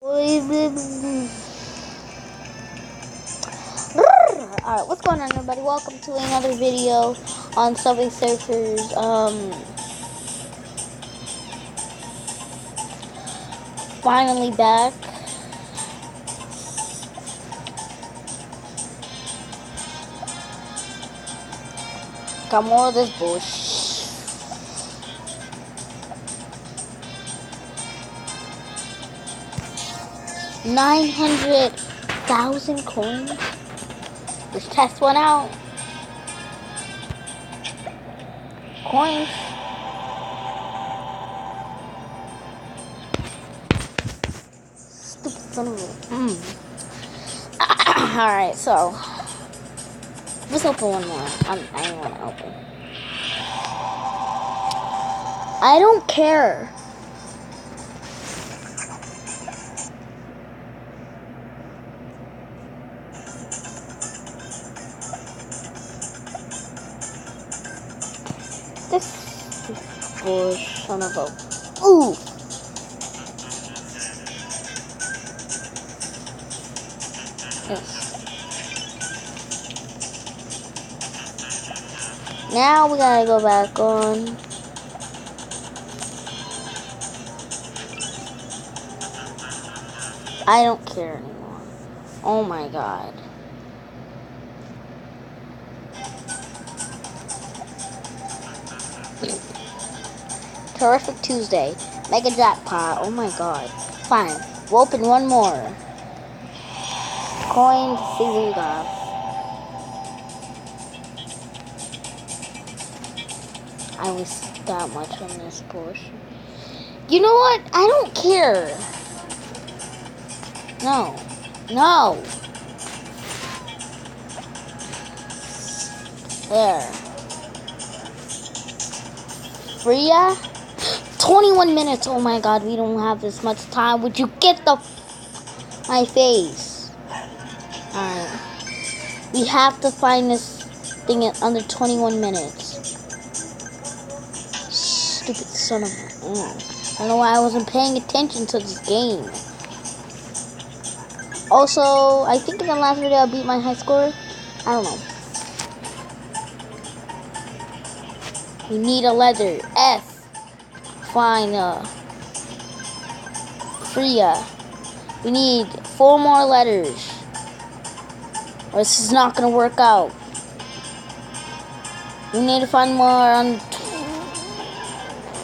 Alright, what's going on, everybody? Welcome to another video on Subway Surfers. Finally back. Got more of this bullshit. 900,000 coins. Let's test one out. Coins. Stupid son of a. Alright, so let's open one more. I don't want to open. I don't care. This bush son of a. Ooh! Yes. Now we gotta go back on. I don't care anymore. Oh my god. Terrific Tuesday. Mega jackpot. Oh my god. Fine. We'll open one more. Coins, see what we got. I was that much on this portion. You know what? I don't care. No. No. There. Freya? 21 minutes. Oh my god, we don't have this much time. Would you get my face? Alright. We have to find this thing in under 21 minutes. Stupid son of a. I don't know why I wasn't paying attention to this game. Also, I think in the last video I beat my high score. I don't know. We need a letter. F. Fine. Freya. We need 4 more letters. Or this is not going to work out. We need to find more on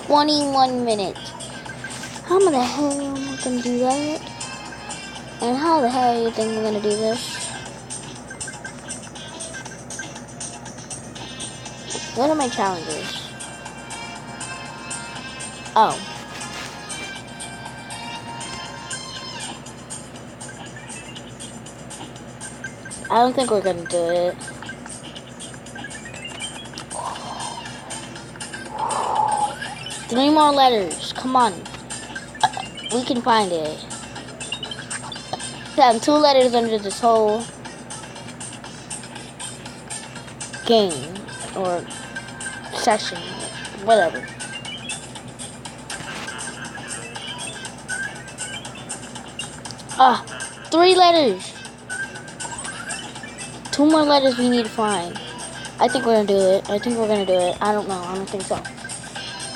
21 minutes. How the hell am I going to do that? And how the hell do you think I'm going to do this? What are my challenges? Oh. I don't think we're gonna do it. Three more letters. Come on. We can find it. We have 2 letters under this whole game or session. Whatever. Ah, 3 letters. 2 more letters we need to find. I think we're gonna do it. I think we're gonna do it. I don't know. I don't think so.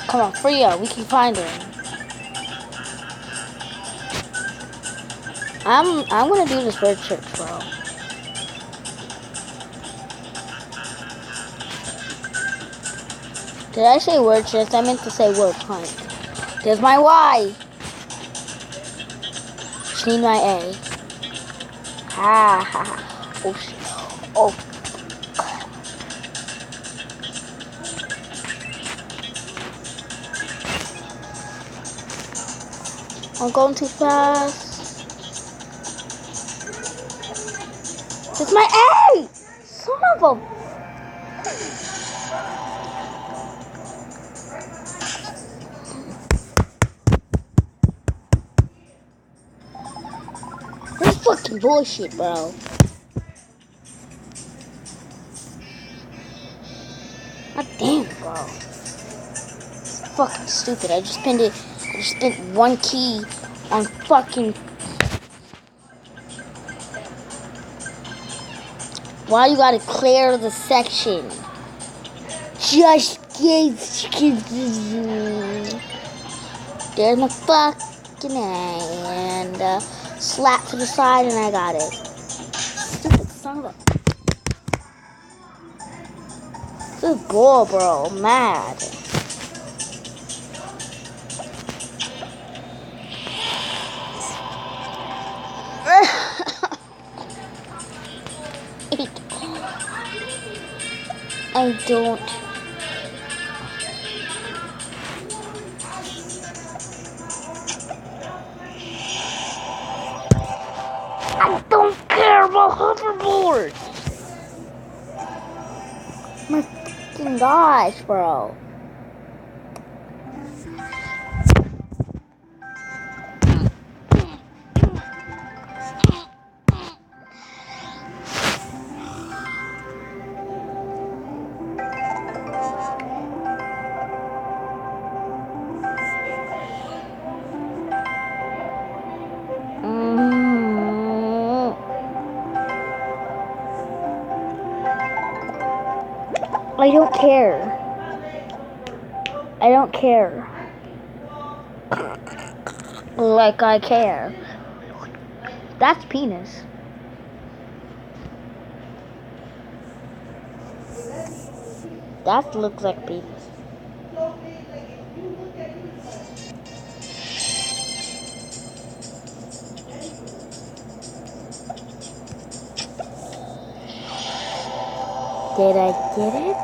Come on, Freya. We can find her. I'm gonna do this word search, bro. Did I say word search? I meant to say word hunt. There's my Y. She need my A. Ha ha ha. Oh shit. Oh. I'm going too fast. It's my A! Son of a. This is fucking bullshit, bro. God damn, bro. Fucking stupid. I just spent 1 key on fucking Why you gotta clear the section? Just give. There's my fucking A. And slap to the side, and I got it. Stupid son of a. Good goal, bro. Mad. I don't. I don't care about hoverboards. My fucking gosh, bro. I don't care. I don't care. Like I care. That's penis. That looks like penis. Did I get it?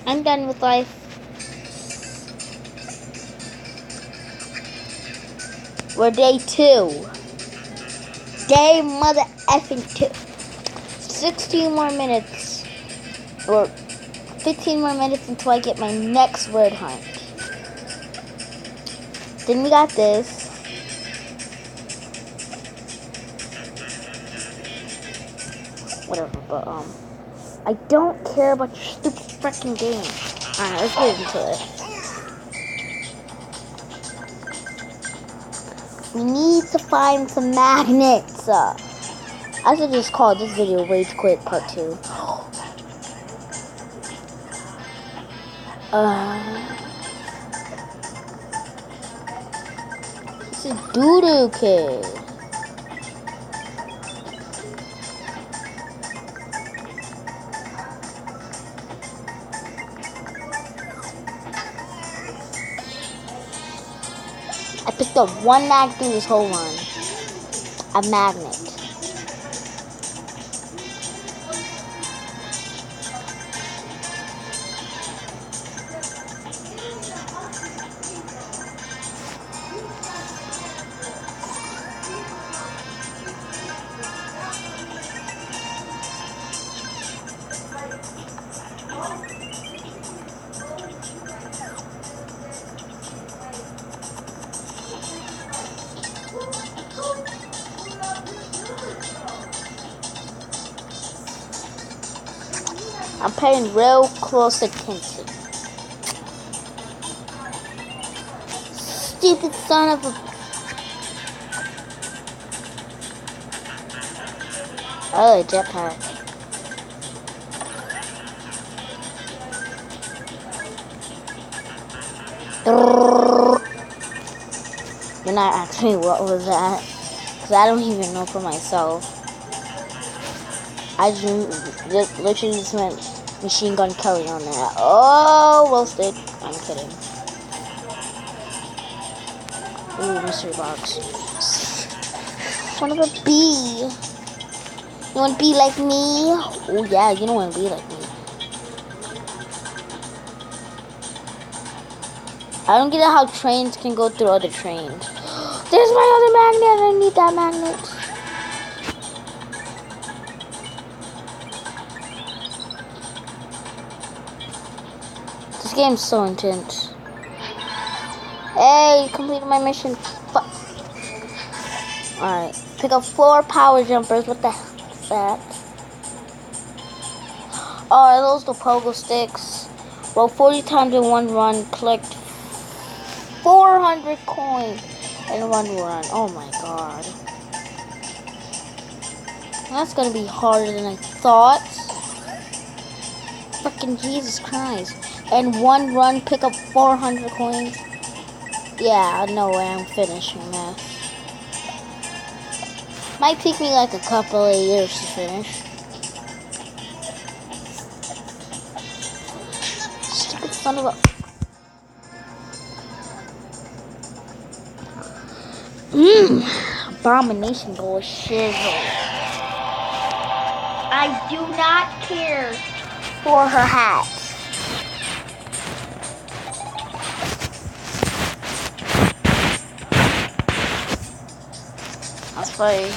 I'm done with life. We're day 2. Day mother effing 2. 16 more minutes. Or 15 more minutes until I get my next word hunt. Then we got this. Whatever, but I don't care about your stupid freaking game. Alright, let's get into it. We need to find some magnets. I should just call this video Rage Quit Part 2. This is Doodoo Kid. I picked up one magnet through this whole run. A magnet. I'm paying real close attention. Stupid son of a... Oh, a jetpack. You're not asking me what was that, because I don't even know for myself. I just literally just went Machine Gun Kelly on that. Oh, roasted. I'm kidding. Ooh, mystery box. Son of a bee. You want to be like me? Oh yeah, you don't want to be like me. I don't get how trains can go through other trains. There's my other magnet. I need that magnet. This game's so intense. Hey, completed my mission. Fuck. Alright. Pick up 4 power jumpers. What the hell is that? Are those the pogo sticks? Roll 40 times in one run. Collect 400 coins in one run. Oh my god. That's gonna be harder than I thought. Freaking Jesus Christ. In one run, pick up 400 coins. Yeah, no way I'm finishing that. Might take me like a couple of years to finish. Stupid son of a... Abomination boy shizzle. I do not care for her hat. That's funny.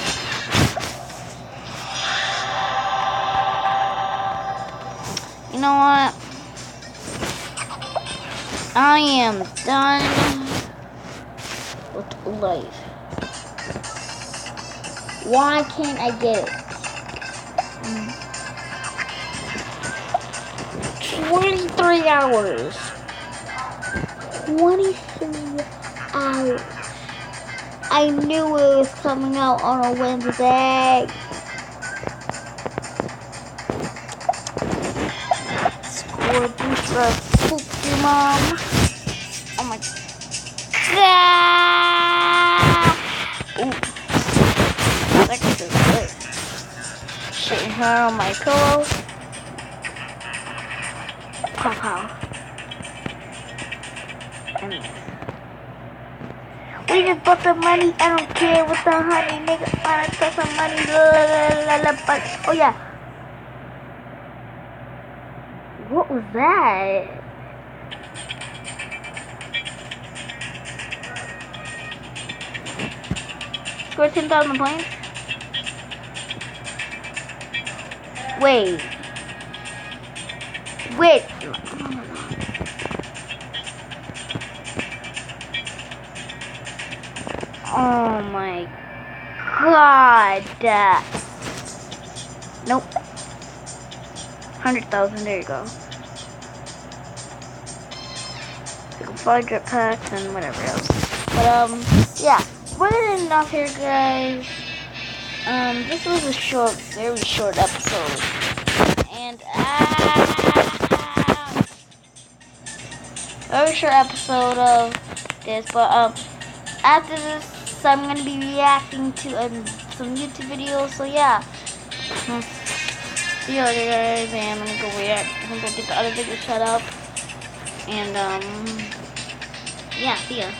You know what? I am done with life. Why can't I get it? 23 hours. 23 hours. I knew it was coming out on a Wednesday. Score booster Pokemon. Oh my god. Ooh. That is good. Shitting her on my pillow. Pow pow. We just bought the money. I don't care what the honey nigga wanna take some money. Oh yeah. What was that? Score 10,000 points. Wait. Oh my god. Nope. 100,000, there you go. You can buy jetpacks and whatever else. But, yeah. We're ending off here, guys. This was a very short episode. And, very short episode of this, but, after this, I'm going to be reacting to some YouTube videos, so yeah. See you later, guys, and I'm going to go react. I'm going to go get the other video set up, and, yeah, see ya.